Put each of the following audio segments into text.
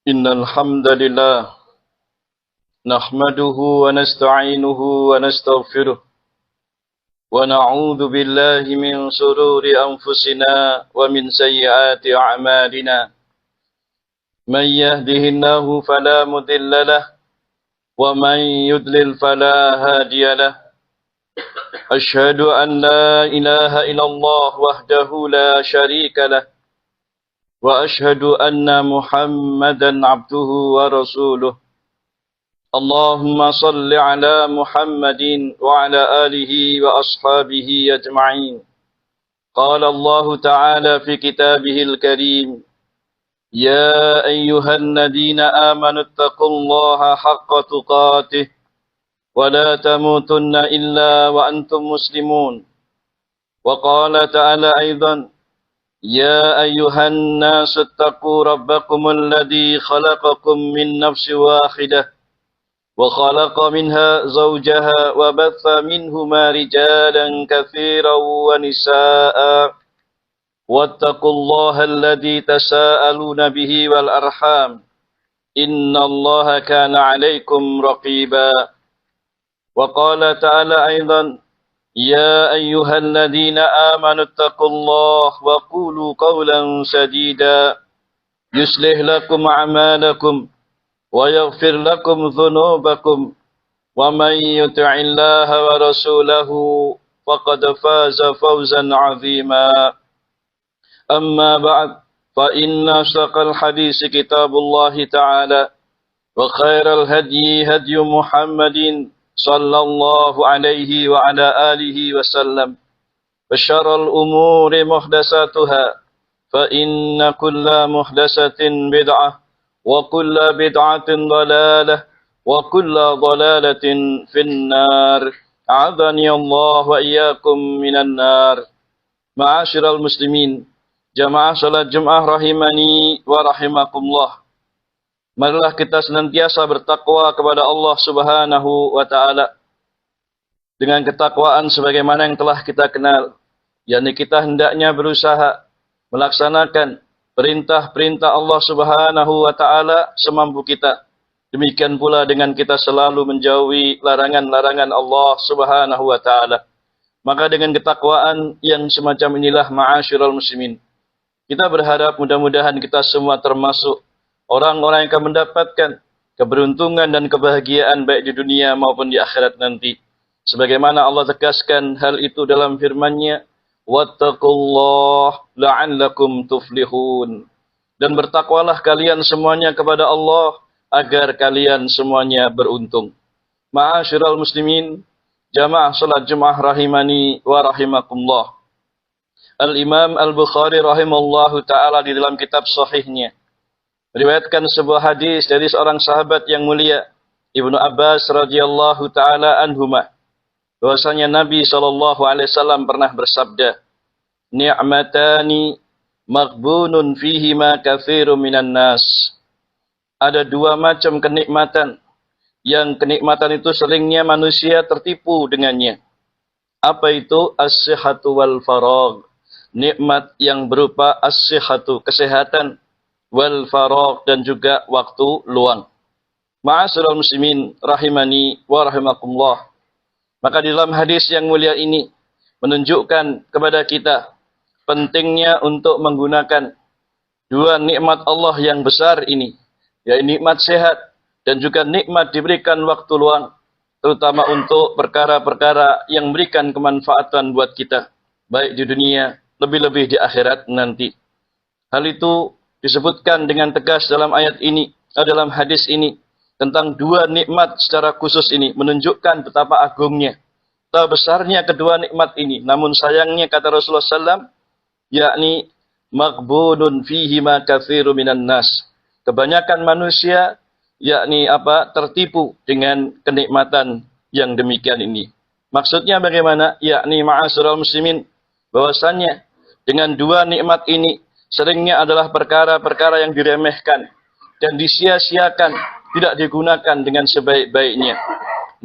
إن الحمد لله نحمده ونستعينه ونستغفره ونعوذ بالله من شرور أنفسنا ومن سيئات أعمالنا من يهده الله فلا مضل له ومن يضلل فلا هادي له أشهد أن لا إله إلا الله وحده لا شريك له وأشهد أن محمدا عبده ورسوله اللهم صل على محمد وعلى آله وأصحابه أجمعين قال الله تعالى في كتابه الكريم يا أيها الذين آمنوا اتقوا الله حق تقاته ولا تموتن إلا وأنتم مسلمون وقال تعالى أيضا يا أيها الناس اتقوا ربكم الذي خلقكم من نفس واحدة وخلق منها زوجها وبث منهما رجالا كثيرا ونساء واتقوا الله الذي تساءلون به والأرحام إن الله كان عليكم رقيبا وقال تعالى أيضا يا أيها الذين آمنوا اتقوا الله وقولوا قولا سديدا يصلح لكم أعمالكم ويغفر لكم ذنوبكم ومن يطع الله ورسوله فقد فاز فوزا عظيما أما بعد فإن أصدق الحديث كتاب الله تعالى وخير الهدي هدي محمد صلى الله عليه وعلى آله وسلم وشر الأمور محدثاتها فإن كل محدثة بدعة وكل بدعة ضلالة وكل ضلالة في النار أعاذني الله وإياكم من النار. Ma'asyiral muslimin, jamaah salat Jumat rahimani wa rahimakumullah. Marilah kita senantiasa bertakwa kepada Allah Subhanahu wa taala dengan ketakwaan sebagaimana yang telah kita kenal, yakni kita hendaknya berusaha melaksanakan perintah-perintah Allah Subhanahu wa taala semampu kita. Demikian pula dengan kita selalu menjauhi larangan-larangan Allah Subhanahu wa taala. Maka dengan ketakwaan yang semacam inilah ma'asyiral muslimin, kita berharap mudah-mudahan kita semua termasuk orang-orang yang akan mendapatkan keberuntungan dan kebahagiaan baik di dunia maupun di akhirat nanti. Sebagaimana Allah tegaskan hal itu dalam firman-Nya, wattaqullah la'allakum tuflihun. Dan bertakwalah kalian semuanya kepada Allah agar kalian semuanya beruntung. Ma'asyiral muslimin, jamaah salat Jumat rahimani wa rahimakumullah. Al-Imam Al-Bukhari rahimallahu ta'ala di dalam kitab sahihnya meriwayatkan sebuah hadis dari seorang sahabat yang mulia, Ibnu Abbas radhiyallahu ta'ala anhuma, bahwasanya Nabi SAW pernah bersabda, ni'matani maghbunun fihima katsirun minan nas. Ada dua macam kenikmatan, yang kenikmatan itu seringnya manusia tertipu dengannya. Apa itu? As-sihhatu wal faragh. Nikmat yang berupa as-sihhatu, kesehatan, wal faragh, dan juga waktu luang. Ma'asyiral muslimin rahimani wa rahimakumullah. Maka di dalam hadis yang mulia ini menunjukkan kepada kita pentingnya untuk menggunakan dua nikmat Allah yang besar ini, yaitu nikmat sehat dan juga nikmat diberikan waktu luang, terutama untuk perkara-perkara yang memberikan kemanfaatan buat kita, baik di dunia, lebih-lebih di akhirat nanti. Hal itu disebutkan dengan tegas dalam ayat ini, dalam hadis ini, tentang dua nikmat secara khusus ini, menunjukkan betapa agungnya, betapa besarnya kedua nikmat ini. Namun sayangnya, kata Rasulullah SAW, yakni maghbunun fihima katsirun minan nas. Kebanyakan manusia, yakni tertipu dengan kenikmatan yang demikian ini. Maksudnya bagaimana? Yakni ma'asyiral muslimin, bahwasannya dengan dua nikmat ini seringnya adalah perkara-perkara yang diremehkan dan disia-siakan, tidak digunakan dengan sebaik-baiknya.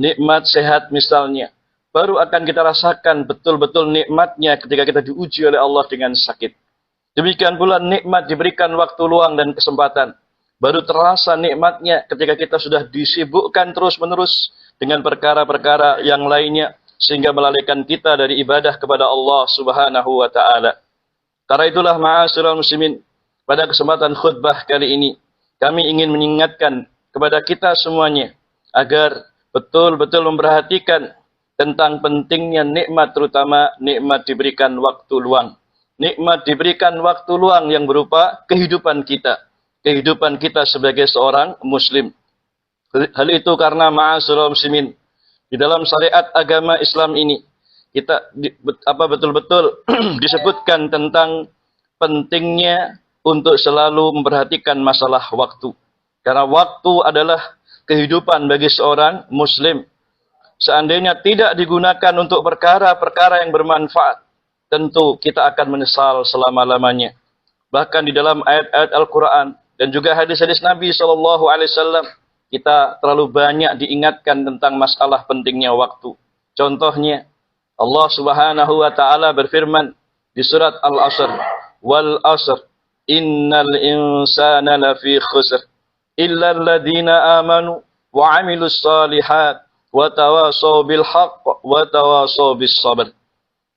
Nikmat sehat misalnya, baru akan kita rasakan betul-betul nikmatnya ketika kita diuji oleh Allah dengan sakit. Demikian pula nikmat diberikan waktu luang dan kesempatan, baru terasa nikmatnya ketika kita sudah disibukkan terus-menerus dengan perkara-perkara yang lainnya, sehingga melalaikan kita dari ibadah kepada Allah Subhanahu wa Ta'ala. Karena itulah ma'asyiral muslimin, pada kesempatan khutbah kali ini kami ingin mengingatkan kepada kita semuanya agar betul-betul memperhatikan tentang pentingnya nikmat, terutama nikmat diberikan waktu luang. Nikmat diberikan waktu luang yang berupa kehidupan kita sebagai seorang muslim. Hal itu karena ma'asyiral muslimin, di dalam syariat agama Islam ini kita betul-betul disebutkan tentang pentingnya untuk selalu memperhatikan masalah waktu. Karena waktu adalah kehidupan bagi seorang muslim. Seandainya tidak digunakan untuk perkara-perkara yang bermanfaat, tentu kita akan menyesal selama-lamanya. Bahkan di dalam ayat-ayat Al-Quran dan juga hadis-hadis Nabi SAW, kita terlalu banyak diingatkan tentang masalah pentingnya waktu. Contohnya, Allah Subhanahu wa Ta'ala berfirman di surat Al-Asr, "Wal asr, innal insana lafi khusr, illa alladhina amanu wa amilus salihat, wa tawasaw bil haqq, wa tawasaw bis sabr."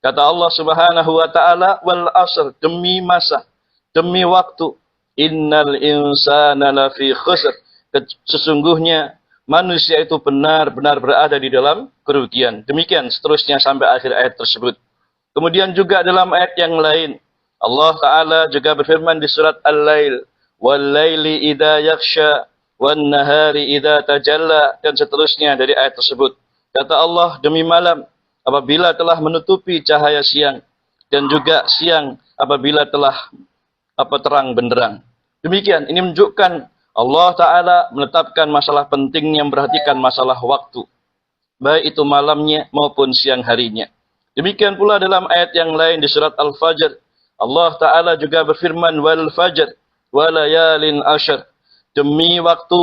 Kata Allah Subhanahu wa Ta'ala, "Wal asr," demi masa, demi waktu, innal insana lafi khusr, sesungguhnya manusia itu benar-benar berada di dalam kerugian. Demikian seterusnya sampai akhir ayat tersebut. Kemudian juga dalam ayat yang lain, Allah Ta'ala juga berfirman di surat Al-Lail, "Wal-laili idza yaghsha, wan-nahari idza tajalla," dan seterusnya dari ayat tersebut. Kata Allah, demi malam apabila telah menutupi cahaya siang, dan juga siang apabila telah terang benderang. Demikian, ini menunjukkan Allah Ta'ala menetapkan masalah pentingnya memperhatikan masalah waktu, baik itu malamnya maupun siang harinya. Demikian pula dalam ayat yang lain di surat Al-Fajr, Allah Ta'ala juga berfirman, "Wal fajr, wa layalin ashr," demi waktu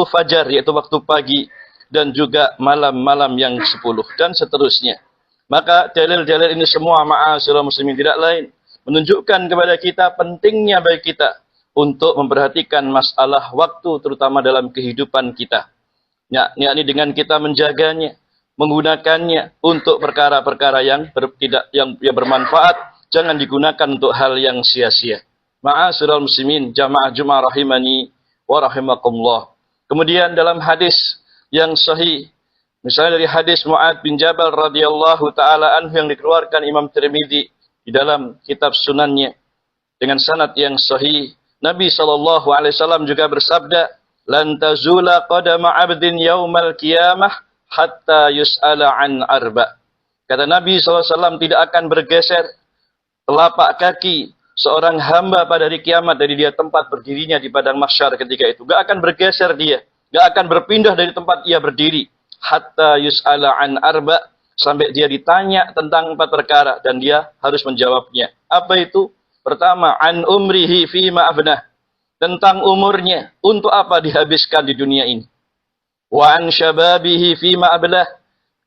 fajar, yaitu waktu pagi, dan juga malam-malam yang 10, dan seterusnya. Maka dalil-dalil ini semua, ma'asyiral muslimin, tidak lain menunjukkan kepada kita pentingnya bagi kita untuk memperhatikan masalah waktu, terutama dalam kehidupan kita. Yakni dengan kita menjaganya, menggunakannya untuk perkara-perkara yang bermanfaat, jangan digunakan untuk hal yang sia-sia. Ma'asyiral muslimin, jamaah Jumat rahimani wa rahimakumullah. Kemudian dalam hadis yang sahih, misalnya dari hadis Mu'ad bin Jabal radhiyallahu taala anhu yang dikeluarkan Imam Tirmidzi di dalam kitab sunannya dengan sanad yang sahih, Nabi SAW juga bersabda, "Lan tazula qadama 'abdin yaumal qiyamah hatta yus'ala an arba." Kata Nabi SAW, tidak akan bergeser telapak kaki seorang hamba pada hari kiamat dari dia tempat berdirinya di padang mahsyar ketika itu. Gak akan bergeser dia, gak akan berpindah dari tempat ia berdiri. Hatta yus'ala an arba, sampai dia ditanya tentang 4 perkara dan dia harus menjawabnya. Apa itu? Pertama, an umrihi fima afnah, tentang umurnya, untuk apa dihabiskan di dunia ini. Wa an syababihi fima ablah,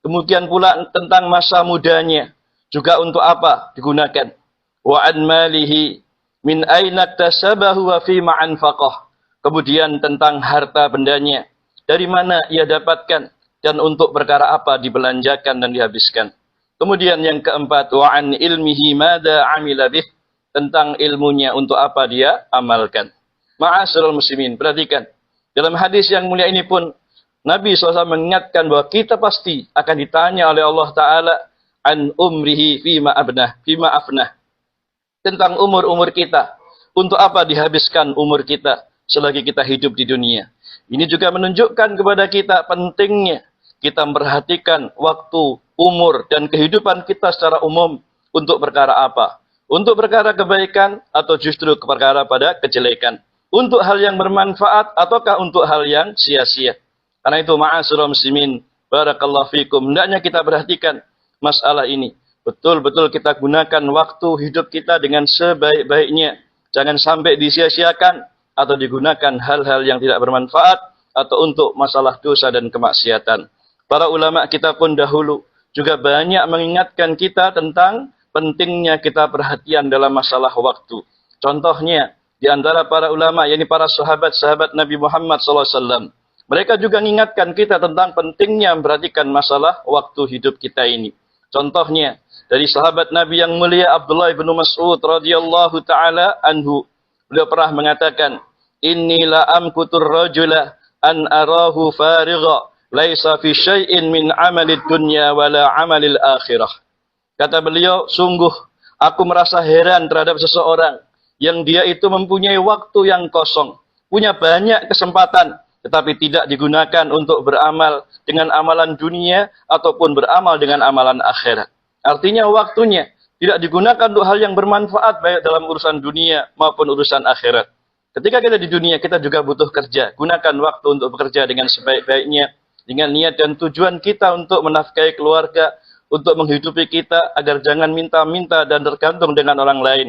kemudian pula tentang masa mudanya, juga untuk apa digunakan. Wa an malihi min aina iktasabahu wa fima anfaqah, kemudian tentang harta bendanya, dari mana ia dapatkan dan untuk perkara apa dibelanjakan dan dihabiskan. Kemudian yang keempat, wa an ilmihi madza amila bih, tentang ilmunya untuk apa dia amalkan. Ma'asyiral muslimin, perhatikan. Dalam hadis yang mulia ini pun Nabi SAW mengingatkan bahwa kita pasti akan ditanya oleh Allah Ta'ala an umrihi fima afnah. Tentang umur-umur kita. Untuk apa dihabiskan umur kita selagi kita hidup di dunia. Ini juga menunjukkan kepada kita pentingnya kita memperhatikan waktu, umur, dan kehidupan kita secara umum untuk perkara apa. Untuk perkara kebaikan atau justru perkara pada kejelekan. Untuk hal yang bermanfaat ataukah untuk hal yang sia-sia. Karena itu ma'asyiral muslimin, barakallahu fikum, hendaknya kita perhatikan masalah ini. Betul-betul kita gunakan waktu hidup kita dengan sebaik-baiknya. Jangan sampai disia-siakan atau digunakan hal-hal yang tidak bermanfaat atau untuk masalah dosa dan kemaksiatan. Para ulama kita pun dahulu juga banyak mengingatkan kita tentang pentingnya kita perhatian dalam masalah waktu. Contohnya, di antara para ulama, yakni para sahabat-sahabat Nabi Muhammad SAW. Mereka juga mengingatkan kita tentang pentingnya memperhatikan masalah waktu hidup kita ini. Contohnya, dari sahabat Nabi yang mulia Abdullah bin Mas'ud radhiyallahu ta'ala anhu. Beliau pernah mengatakan, Inni la amkutur rajula an arahu farigha, laisa fi syai'in min amalid dunya wala amalil akhirah. Kata beliau, sungguh aku merasa heran terhadap seseorang yang dia itu mempunyai waktu yang kosong, punya banyak kesempatan, tetapi tidak digunakan untuk beramal dengan amalan dunia ataupun beramal dengan amalan akhirat. Artinya waktunya tidak digunakan untuk hal yang bermanfaat baik dalam urusan dunia maupun urusan akhirat. Ketika kita di dunia, kita juga butuh kerja. Gunakan waktu untuk bekerja dengan sebaik-baiknya, dengan niat dan tujuan kita untuk menafkahi keluarga, untuk menghidupi kita, agar jangan minta-minta dan tergantung dengan orang lain.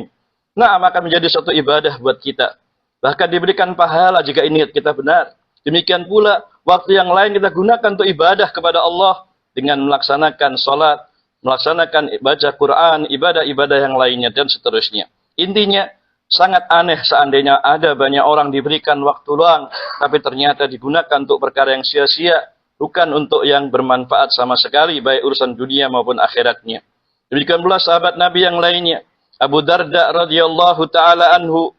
Nah, akan menjadi suatu ibadah buat kita. Bahkan diberikan pahala jika niat kita benar. Demikian pula, waktu yang lain kita gunakan untuk ibadah kepada Allah dengan melaksanakan sholat, melaksanakan baca Quran, ibadah-ibadah yang lainnya, dan seterusnya. Intinya, sangat aneh seandainya ada banyak orang diberikan waktu luang, tapi ternyata digunakan untuk perkara yang sia-sia, bukan untuk yang bermanfaat sama sekali, baik urusan dunia maupun akhiratnya. Demikian pula sahabat Nabi yang lainnya, Abu Darda radhiyallahu ta'ala anhu,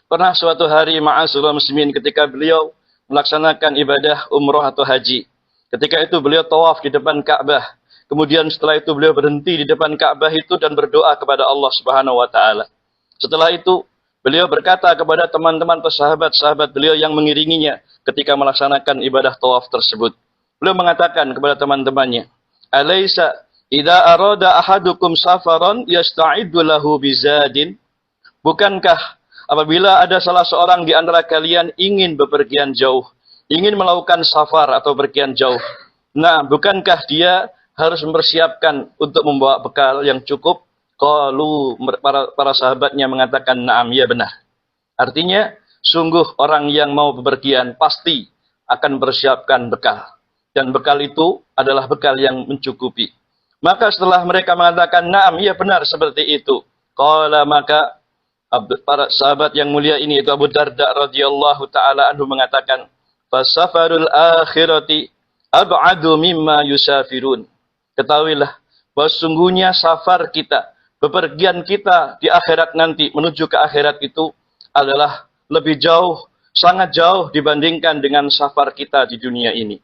pernah suatu hari ma'asyiral muslimin ketika beliau melaksanakan ibadah umroh atau haji. Ketika itu beliau tawaf di depan Ka'bah. Kemudian setelah itu beliau berhenti di depan Ka'bah itu dan berdoa kepada Allah Subhanahu wa taala. Setelah itu beliau berkata kepada teman-teman atau sahabat-sahabat beliau yang mengiringinya ketika melaksanakan ibadah tawaf tersebut. Beliau mengatakan kepada teman-temannya, "Alaysa idza arada ahadukum safaran yasta'iddu lahu bizadin?" Bukankah apabila ada salah seorang di antara kalian ingin bepergian jauh, ingin melakukan safar atau bepergian jauh, nah, bukankah dia harus mempersiapkan untuk membawa bekal yang cukup? Qalu, para sahabatnya mengatakan, na'am, ya benar. Artinya, sungguh orang yang mau bepergian pasti akan mempersiapkan bekal. Dan bekal itu adalah bekal yang mencukupi. Maka setelah mereka mengatakan, na'am, ya benar seperti itu. Qala, maka para sahabat yang mulia ini, itu Abu Darda radhiyallahu ta'ala anhu mengatakan, fasafarul akhirati ab'adu mimma yusafirun. Ketahuilah bahwa sungguhnya safar kita, bepergian kita di akhirat nanti, menuju ke akhirat itu adalah lebih jauh, sangat jauh dibandingkan dengan safar kita di dunia ini.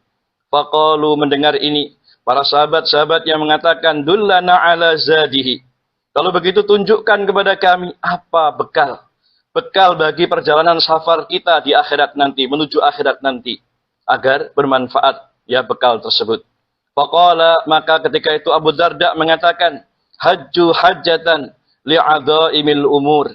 Faqalu, mendengar ini, para sahabat-sahabat yang mengatakan, dullana ala zadihi. Kalau begitu tunjukkan kepada kami apa bekal. Bekal bagi perjalanan safar kita di akhirat nanti, menuju akhirat nanti. Agar bermanfaat ya bekal tersebut. Faqala, maka ketika itu Abu Darda mengatakan, hajju hajjatan li'adha'imil umur.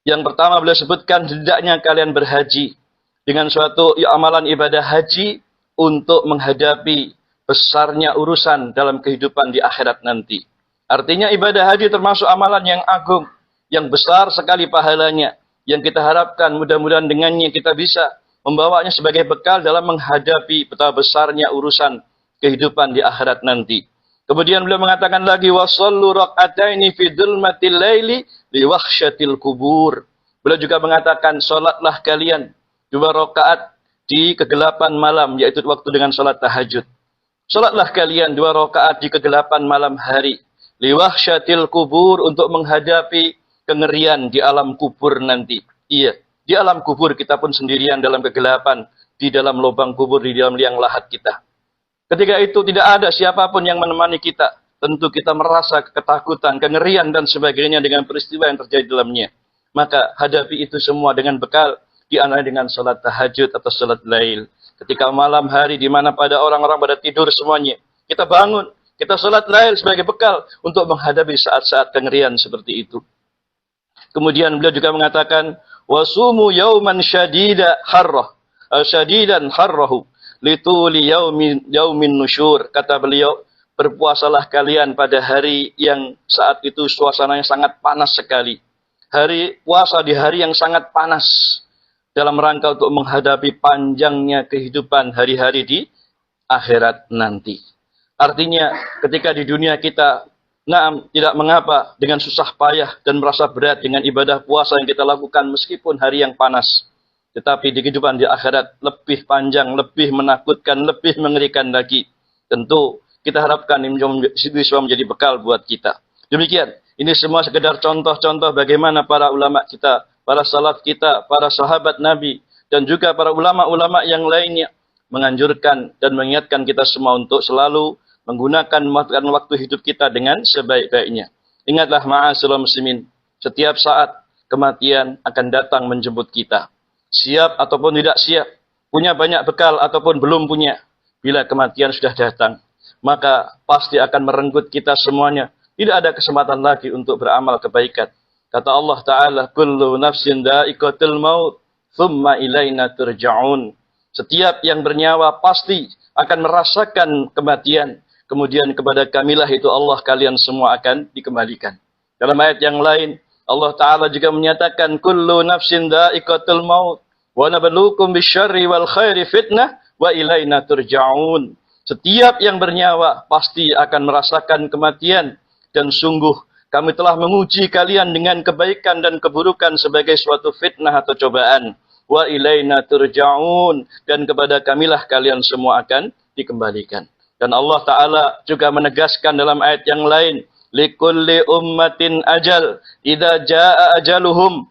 Yang pertama beliau sebutkan, hendaknya kalian berhaji dengan suatu amalan ibadah haji untuk menghadapi besarnya urusan dalam kehidupan di akhirat nanti. Artinya ibadah haji termasuk amalan yang agung, yang besar sekali pahalanya, yang kita harapkan mudah-mudahan dengannya kita bisa membawanya sebagai bekal dalam menghadapi betapa besarnya urusan kehidupan di akhirat nanti. Kemudian beliau mengatakan lagi, wasallu raq'ataini fi dzulmatil laili li wakhsyatil kubur. Beliau juga mengatakan, salatlah kalian 2 rakaat di kegelapan malam, yaitu waktu dengan salat tahajud. Salatlah kalian 2 rakaat di kegelapan malam hari, li wakhsyatil kubur, untuk menghadapi kengerian di alam kubur nanti. Iya, di alam kubur kita pun sendirian dalam kegelapan, di dalam lubang kubur, di dalam liang lahat kita. Ketika itu tidak ada siapapun yang menemani kita. Tentu kita merasa ketakutan, kengerian dan sebagainya dengan peristiwa yang terjadi dalamnya. Maka hadapi itu semua dengan bekal, di antara dengan salat tahajud atau salat lail. Ketika malam hari di mana pada orang-orang pada tidur semuanya, kita bangun, kita salat lail sebagai bekal untuk menghadapi saat-saat kengerian seperti itu. Kemudian beliau juga mengatakan, wasumu yauman syadidan harrahu lituli yaumin nusyur. Kata beliau, berpuasalah kalian pada hari yang saat itu suasananya sangat panas sekali. Puasa di hari yang sangat panas dalam rangka untuk menghadapi panjangnya kehidupan hari-hari di akhirat nanti. Artinya ketika di dunia kita Naam, tidak mengapa dengan susah payah dan merasa berat dengan ibadah puasa yang kita lakukan meskipun hari yang panas. Tetapi di kehidupan di akhirat lebih panjang, lebih menakutkan, lebih mengerikan lagi. Tentu kita harapkan ini semua menjadi bekal buat kita. Demikian, ini semua sekedar contoh-contoh bagaimana para ulama kita, para salaf kita, para sahabat Nabi, dan juga para ulama-ulama yang lainnya menganjurkan dan mengingatkan kita semua untuk selalu menggunakan waktu hidup kita dengan sebaik-baiknya. Ingatlah ma'asyiral muslimin, setiap saat kematian akan datang menjemput kita. Siap ataupun tidak siap, punya banyak bekal ataupun belum punya, bila kematian sudah datang, maka pasti akan merenggut kita semuanya. Tidak ada kesempatan lagi untuk beramal kebaikan. Kata Allah Ta'ala, kullu nafsin dha'iqatul maut, thumma ilaina turja'un. Setiap yang bernyawa pasti akan merasakan kematian. Kemudian kepada kamilah itu Allah kalian semua akan dikembalikan. Dalam ayat yang lain, Allah Ta'ala juga menyatakan, kullu nafsin dha'iqatul maut, wa nabluukum bisyarri wal khairi fitnah, wa ilaina turja'un. Setiap yang bernyawa pasti akan merasakan kematian. Dan sungguh kami telah menguji kalian dengan kebaikan dan keburukan sebagai suatu fitnah atau cobaan. Wa ilaina turja'un. Dan kepada kamilah kalian semua akan dikembalikan. Dan Allah Ta'ala juga menegaskan dalam ayat yang lain, likulli ummatin ajal, idza jaa ajaluhum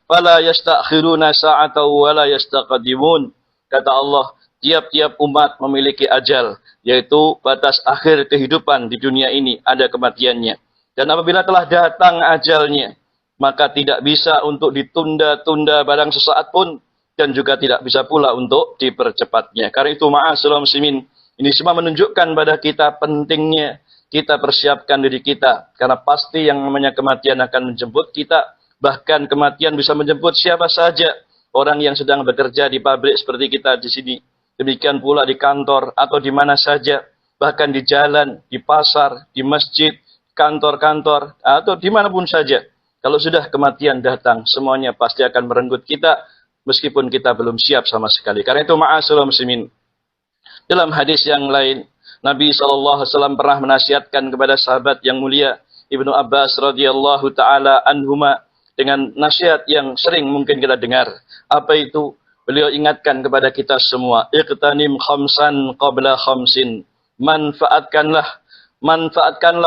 fala yastakhiruna sa'atan wa la yastaqdimun. Kata Allah, tiap-tiap umat memiliki ajal, yaitu batas akhir kehidupan di dunia ini, ada kematiannya. Dan apabila telah datang ajalnya, maka tidak bisa untuk ditunda-tunda barang sesaat pun, dan juga tidak bisa pula untuk dipercepatnya. Karena itu ma'asyiral muslimin, ini semua menunjukkan pada kita pentingnya kita persiapkan diri kita. Karena pasti yang namanya kematian akan menjemput kita. Bahkan kematian bisa menjemput siapa saja. Orang yang sedang bekerja di pabrik seperti kita di sini. Demikian pula di kantor atau di mana saja. Bahkan di jalan, di pasar, di masjid, kantor-kantor, atau dimanapun saja. Kalau sudah kematian datang, semuanya pasti akan merenggut kita. Meskipun kita belum siap sama sekali. Karena itu ma'asyiral muslimin. Dalam hadis yang lain, Nabi SAW pernah menasihatkan kepada sahabat yang mulia, Ibnu Abbas radhiyallahu ta'ala anhuma, dengan nasihat yang sering mungkin kita dengar. Apa itu? Beliau ingatkan kepada kita semua, iqtanim khamsan qabla khamsin. Manfaatkanlah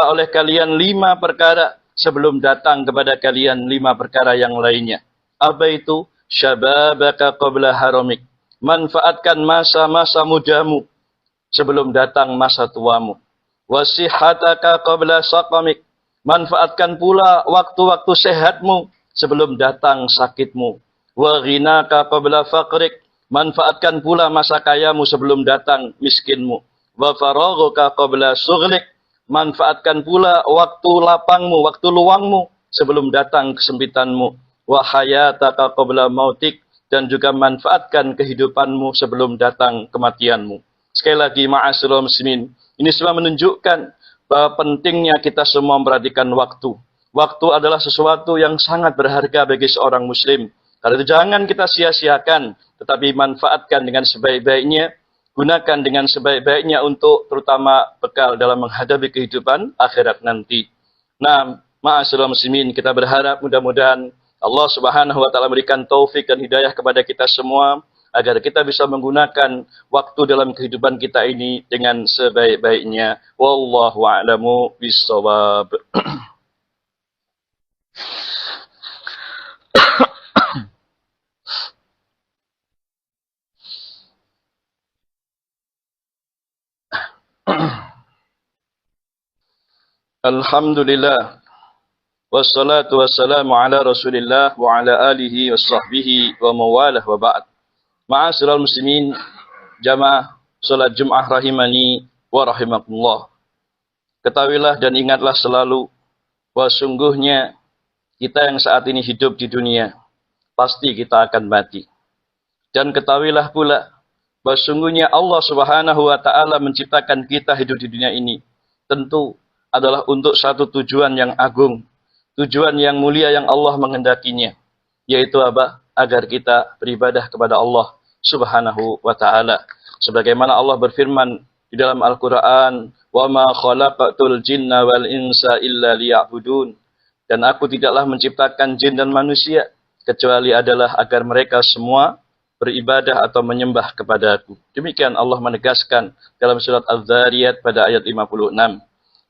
oleh kalian 5 perkara sebelum datang kepada kalian 5 perkara yang lainnya. Apa itu? Syababaka qabla haramik. Manfaatkan masa-masa mudamu sebelum datang masa tuamu. Wasihataka qabla saqamik. Manfaatkan pula waktu-waktu sehatmu sebelum datang sakitmu. Wa ghinaka qabla faqrik. Manfaatkan pula masa kayamu sebelum datang miskinmu. Wa faraghuka qabla sughlik. Manfaatkan pula waktu lapangmu, waktu luangmu sebelum datang kesempitanmu. Wa hayataka qabla mautik. Dan juga manfaatkan kehidupanmu sebelum datang kematianmu. Sekali lagi, ma'asyiral muslimin, ini semua menunjukkan bahwa pentingnya kita semua memperhatikan waktu. Waktu adalah sesuatu yang sangat berharga bagi seorang muslim. Karena itu jangan kita sia-siakan, tetapi manfaatkan dengan sebaik-baiknya, gunakan dengan sebaik-baiknya untuk terutama bekal dalam menghadapi kehidupan akhirat nanti. Nah, ma'asyiral muslimin, kita berharap mudah-mudahan Allah Subhanahu wa taala memberikan taufik dan hidayah kepada kita semua agar kita bisa menggunakan waktu dalam kehidupan kita ini dengan sebaik-baiknya. Wallahu a'lamu bissawab. Alhamdulillah. Wassalatu wassalamu ala Rasulillah wa ala alihi wa sahbihi wa mawalah wa ba'd. Ma'asyiral muslimin, jamaah salat Jumat rahimani wa rahimakumullah. Ketahuilah dan ingatlah selalu bahwa sungguhnya kita yang saat ini hidup di dunia pasti kita akan mati. Dan ketahuilah pula bahwa sungguhnya Allah Subhanahu wa taala menciptakan kita hidup di dunia ini tentu adalah untuk satu tujuan yang agung. Tujuan yang mulia yang Allah menghendakinya, yaitu apa? Agar kita beribadah kepada Allah Subhanahu wa ta'ala. Sebagaimana Allah berfirman di dalam Al-Quran, wa ma khalaqatul jinna wal insa illa liya'budun. Dan aku tidaklah menciptakan jin dan manusia kecuali adalah agar mereka semua beribadah atau menyembah kepadaku. Demikian Allah menegaskan dalam surat Az-Zariyat pada ayat 56.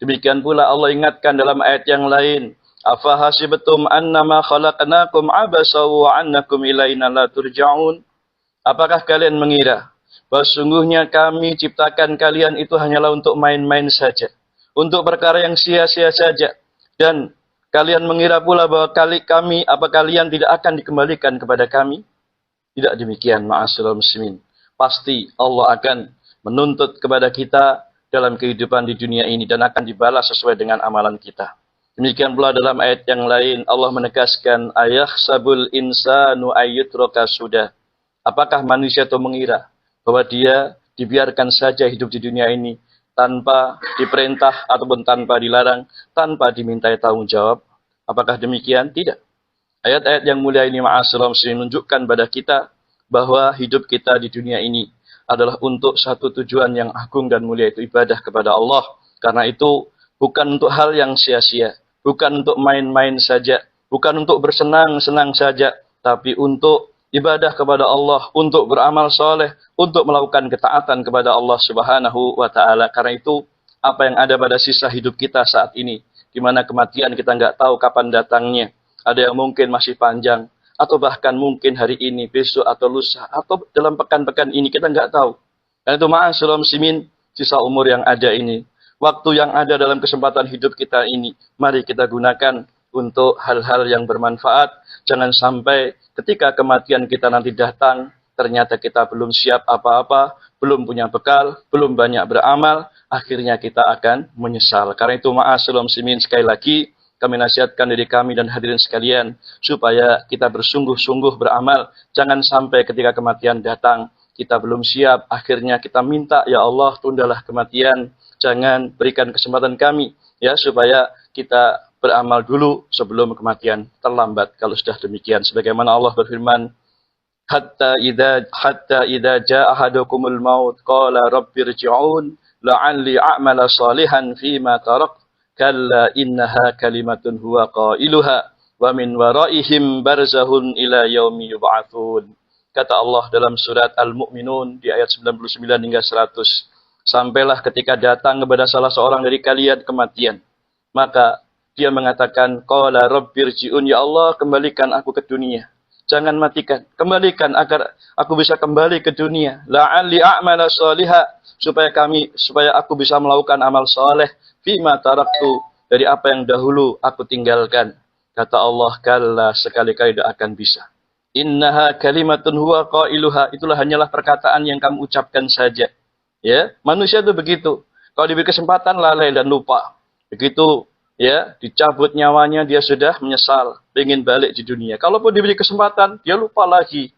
Demikian pula Allah ingatkan dalam ayat yang lain, afahasibatum annama khalaqnakum abasa wa annakum ilaina la turja'un. Apakah kalian mengira bahwa sungguhnya kami ciptakan kalian itu hanyalah untuk main-main saja, untuk perkara yang sia-sia saja, dan kalian mengira pula bahwa kalian tidak akan dikembalikan kepada kami? Tidak demikian, ma'asyiral muslimin. Pasti Allah akan menuntut kepada kita dalam kehidupan di dunia ini dan akan dibalas sesuai dengan amalan kita. Demikian pula dalam ayat yang lain Allah menegaskan, ayahsabul insanu ayyutraka sudah. Apakah manusia itu mengira bahwa dia dibiarkan saja hidup di dunia ini tanpa diperintah ataupun tanpa dilarang, tanpa dimintai tanggung jawab? Apakah demikian? Tidak. Ayat-ayat yang mulia ini ma'asyiral muslimin menunjukkan pada kita bahwa hidup kita di dunia ini adalah untuk satu tujuan yang agung dan mulia, itu ibadah kepada Allah. Karena itu bukan untuk hal yang sia-sia, bukan untuk main-main saja, bukan untuk bersenang-senang saja, tapi untuk ibadah kepada Allah, untuk beramal soleh, untuk melakukan ketaatan kepada Allah Subhanahu wa Ta'ala. Karena itu apa yang ada pada sisa hidup kita saat ini, di mana kematian kita nggak tahu kapan datangnya. Ada yang mungkin masih panjang, atau bahkan mungkin hari ini, besok, atau lusa, atau dalam pekan-pekan ini, kita nggak tahu. Dan itu ma'asyiral muslimin, sisa umur yang ada ini, waktu yang ada dalam kesempatan hidup kita ini, mari kita gunakan untuk hal-hal yang bermanfaat. Jangan sampai ketika kematian kita nanti datang, ternyata kita belum siap apa-apa, belum punya bekal, belum banyak beramal, akhirnya kita akan menyesal. Karena itu ma'asyiral muslimin, sekali lagi, kami nasihatkan diri kami dan hadirin sekalian supaya kita bersungguh-sungguh beramal. Jangan sampai ketika kematian datang kita belum siap, akhirnya kita minta, ya Allah tundalah kematian, jangan berikan kesempatan kami ya supaya kita beramal dulu sebelum kematian terlambat. Kalau sudah demikian, sebagaimana Allah berfirman, hatta idza jaa ahadukumul maut qala rabbirji'un la'alli a'mala salihan fima tarak. Kalla innaha kalimatun huwa qailuha wa min waraihim barzahun ila yaumi yub'atsun. Kata Allah dalam surat Al-Mu'minun di ayat 99 hingga 100. Sampailah ketika datang kepada salah seorang dari kalian kematian, maka dia mengatakan, qala rabbirji'un, ya Allah kembalikan aku ke dunia. Jangan matikan, kembalikan agar aku bisa kembali ke dunia. La'alli a'mala shaliha, supaya aku bisa melakukan amal saleh fima taraktu, dari apa yang dahulu aku tinggalkan. Kata Allah, kalla, sekali-kali tidak akan bisa. Innaha kalimatun huwa qailuha, itulah hanyalah perkataan yang kamu ucapkan saja. Ya, manusia itu begitu. Kalau diberi kesempatan lalai dan lupa. Begitu ya, dicabut nyawanya dia sudah menyesal, ingin balik di dunia. Kalaupun diberi kesempatan, dia lupa lagi.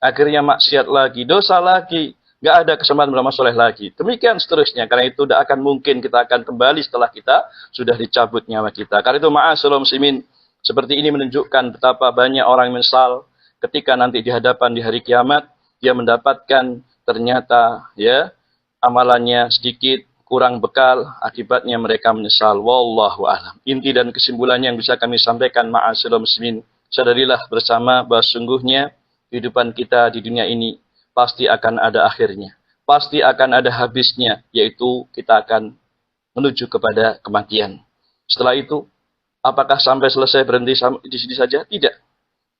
Akhirnya maksiat lagi, dosa lagi. Nggak ada kesempatan beramal soleh lagi. Demikian seterusnya. Karena itu tidak akan mungkin kita akan kembali setelah kita sudah dicabut nyawa kita. Karena itu ma'asyiral muslimin, seperti ini menunjukkan betapa banyak orang menyesal ketika nanti di hadapan di hari kiamat, dia mendapatkan ternyata ya amalannya sedikit, kurang bekal, akibatnya mereka menyesal. Wallahu a'lam. Inti dan kesimpulannya yang bisa kami sampaikan, ma'asyiral muslimin, sadarilah bersama bahwa sungguhnya kehidupan kita di dunia ini pasti akan ada akhirnya. Pasti akan ada habisnya, yaitu kita akan menuju kepada kematian. Setelah itu, apakah sampai selesai berhenti di sini saja? Tidak.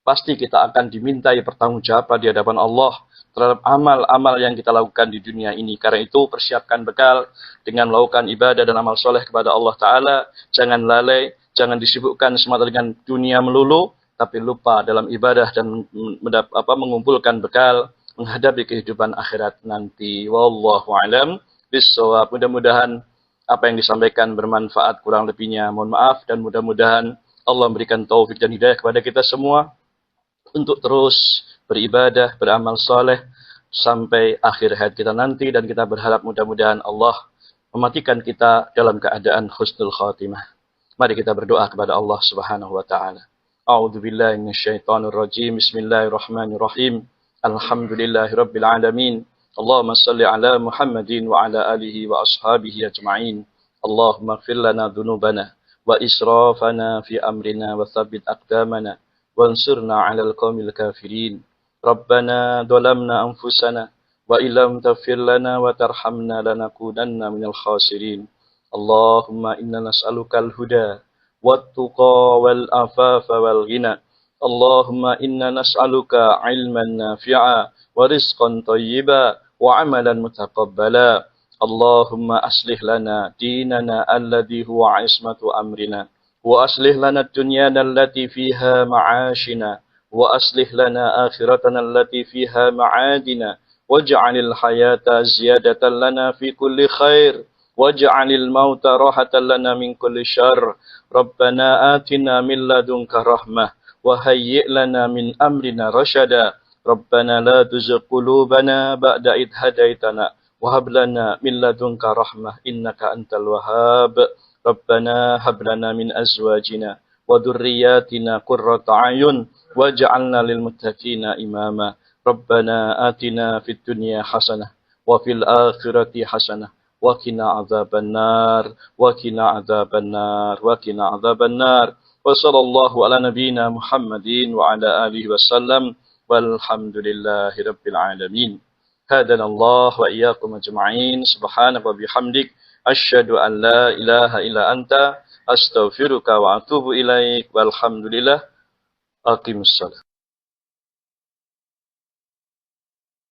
Pasti kita akan dimintai pertanggungjawaban di hadapan Allah terhadap amal-amal yang kita lakukan di dunia ini. Karena itu, persiapkan bekal dengan melakukan ibadah dan amal soleh kepada Allah Ta'ala. Jangan lalai, jangan disibukkan semata dengan dunia melulu, tapi lupa dalam ibadah dan mengumpulkan bekal menghadapi kehidupan akhirat nanti. Wallahu a'lam bishawab. Mudah-mudahan apa yang disampaikan bermanfaat, kurang lebihnya mohon maaf, dan mudah-mudahan Allah memberikan taufik dan hidayah kepada kita semua untuk terus beribadah, beramal soleh sampai akhir hayat kita nanti, dan kita berharap mudah-mudahan Allah mematikan kita dalam keadaan husnul khatimah. Mari kita berdoa kepada Allah Subhanahu wa taala. A'udzubillahi minasyaitonir rajim. Bismillahirrahmanirrahim. Alhamdulillahirabbil alamin. اللهم صل على محمد وعلى آله وأصحابه أجمعين. اللهم اغفر لنا ذنوبنا وإسرافنا في أمرنا وثبت أقدامنا وانصرنا على القوم الكافرين. ربنا ظلمنا أنفسنا وإن لم تغفر لنا وترحمنا لنكونن من الخاسرين. اللهم إنا نسألك الهدى والتقى والعفاف والغنى. اللهم إنا نسألك علما نافعا ورزقا طيبا وعملا متقبلا. اللهم أصلح لنا ديننا الذي هو عصمة أمرنا، وأصلح لنا الدنيا التي فيها معاشنا، وأصلح لنا آخرتنا التي فيها معادنا، واجعل الحياة زيادة لنا في كل خير، واجعل الموت راحة لنا من كل شر. ربنا آتنا من لدنك رحمة وهيئ لنا من أمرنا رشدا. ربنا لا تزغ قلوبنا بعد إذ هديتنا وهب لنا من لدنك رحمة إنك أنت الوهاب. ربنا هب لنا من أزواجنا وذرياتنا قرة أعين واجعلنا للمتقين إماما. ربنا آتنا في الدنيا حسنة وفي الآخرة حسنة وقنا عذاب النار وقنا عذاب النار وقنا عذاب النار. وصلى الله على نبينا محمد وعلى آله وسلم والحمد لله رب العالمين. هدنا الله وإياكم أجمعين. سبحانك وبحمدك أشهد أن لا إله إلا أنت أستغفرك وأتوب إليك والحمد لله. أقم الصلاة.